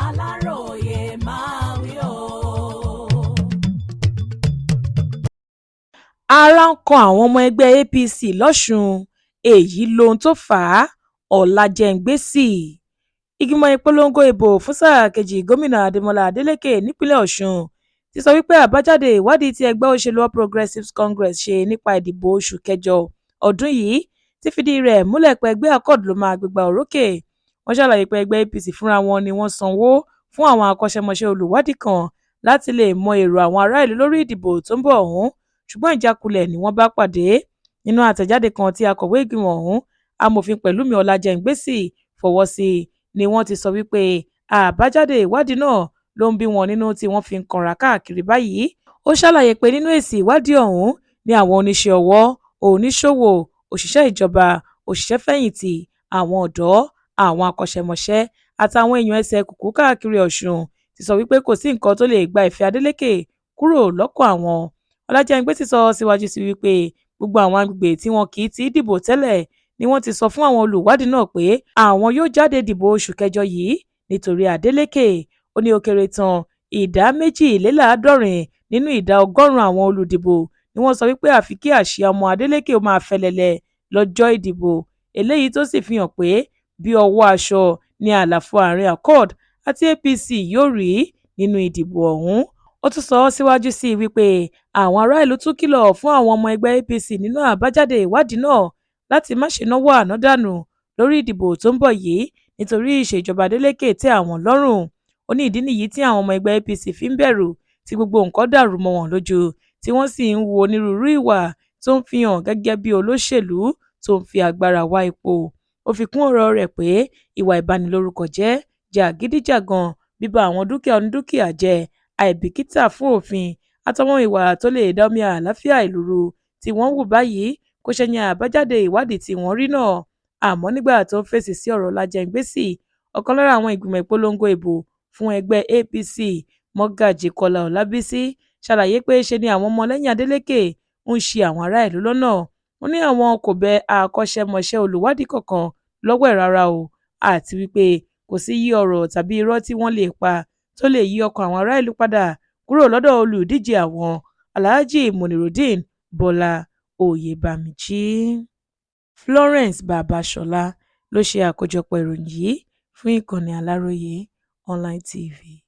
Aláròyé máa wí o. Ara ń kan àwọn ọmọ ẹgbẹ́ APC lọ́sùn, èyí lohun tó fà á. Ọ̀làjẹ̀ǹgbèsì. Ìgbìmọ̀ ìpolongo ìbò fún sáà kejì gómìnà Adémọ́lá Adélékè nípínlẹ̀ Ọ̀ṣun ti sọ wípé àbájáde ìwádìí tí ẹgbẹ́ òṣèlú All Progressives Congress ṣe nípa ìdìbò oṣù kẹjọ ọdún yìí ti fìdí rẹ̀ múlẹ̀ pé ẹgbẹ́ Accord ló máa gbégbá orókè. Wọ́n ṣàlàyé pé ẹgbẹ́ APC fúnra wọn ni wọ́n sanwó fún àwọn akọ́ṣẹ́mọṣẹ́ olùwádìí kan láti lè mọ èrò àwọn ará ìlú lórí ìdìbò tó ń bọ̀ ọ̀hún, ṣùgbọ́n ìjákulẹ̀ ni wọ́n bá pàdé. Nínú àtẹ̀jáde kan tí akọ̀wé ìgbìmọ̀ ọ̀hún, amòfin Pẹ̀lúmi Ọlájẹ̀ǹgbèsì fọwọ́ sí ni wọ́n ti sọ wípé àbájáde ìwádìí náà ló ń bí wọn nínú tí wọ́n fi ń kanra káàkiri báyìí. Ó ṣàlàyé pé nínú èsì ìwádìí ọ̀hún ni àwọn oníṣẹ́ ọwọ́, oníṣòwò, òṣìṣẹ́ ìjọba, òṣìṣẹ́-fẹ̀yìntì, àwọn ọ̀dọ́, àwọn akọ́ṣẹ́mọṣẹ́ àtàwọn èèyàn ẹsẹ̀ kùkú káàkiri Ọ̀ṣun ti sọ wípé kò sí nǹkan tó lè gba ìfẹ́ Adélékè kúrò lọ́kàn àwọn. Ọlájẹ̀ǹgbèsì sọ síwájú sí wípé gbogbo àwọn agbègbè tí wọn kì í ti dìbò tẹ́lẹ̀ ni wọ́n ti sọ fún àwọn olùwádìí náà pé àwọn yóò jáde dìbò oṣù kẹjọ yìí nítorí Adélékè. Ó ní ó kéré tán ìdá 72 nínú ìdá 100 àwọn olùdìbò ni wọ́n sọ wípé àfi kí àsíá ọmọ Adélékè ó máa fẹlẹ̀lẹ̀ lọ́jọ́ ìdìbò, eléyìí tó sì fi hàn pé bí ọwọ́ aṣọ ni àlàfo àárín Accord àti APC yóò rí nínú ìdìbò ọ̀hún. Ó tún sọ síwájú sí i wípé àwọn ará ìlú tún kìlọ̀ fún àwọn ọmọ ẹgbẹ́ APC nínú àbájáde ìwádìí náà láti má ṣe náwó ànádànù lórí ìdìbò tó ń bọ̀ yìí nítorí ìṣèjọba Adélékè tẹ́ àwọn lọ́rùn. Ó ní ìdí nìyí tí àwọn ọmọ ẹgbẹ́ APC fi ń bẹ̀rù tí gbogbo nǹkan dàrú mọ́ wọn lójú, tí wọ́n sì ń wo onírúurú ìwà tó ń fi hàn gẹ́gẹ́ bí olóṣèlú tó ń fi agbára wá ipò. Ó fi kún ọ̀rọ̀ rẹ̀ pé ìwà ìbanilórúkọjẹ́, jàgídíjàgan, bíba àwọn dúkìá onídúkìá jẹ́, àìbìkítà fún òfin àtàwọn ìwà tó lè dá omi àlàáfíà ìlú rú tí wọ́n hù báyìí kò ṣẹ̀yìn àbájáde ìwádìí tí wọ́n rí náà. Àmọ́ nígbà tó ń fèsì sí ọ̀rọ̀ Ọlájẹ̀ǹgbèsì, ọ̀kan lára àwọn ìgbìmọ̀ ìpolongo ìbò fún ẹgbẹ́ APC, Mọ́gàjí Kọ́lá Ọlábísí, ṣàlàyé pé ṣe ni àwọn ọmọlẹ́yìn Adélékè ń ṣì àwọn ará ìlú lọ́nà. Ó ní àwọn kò bẹ akọ́ṣẹ́mọṣẹ́ olùwádìí kankan lọ́wọ́ ẹ̀ rárá o, àti wípé kò sí yí ọ̀rọ̀ tàbí irọ́ tí wọ́n lè pa tó lè yí ọkàn àwọn ará ìlú padà kúrò lọ́dọ̀ olùdíje àwọn, Alhaji Munirudeen Bọ́lá Oyèbámíjí. Florence Babasola ló ṣe àkójọpọ̀ ìròyìn yìí fún ìkànnì Aláròyé Online TV.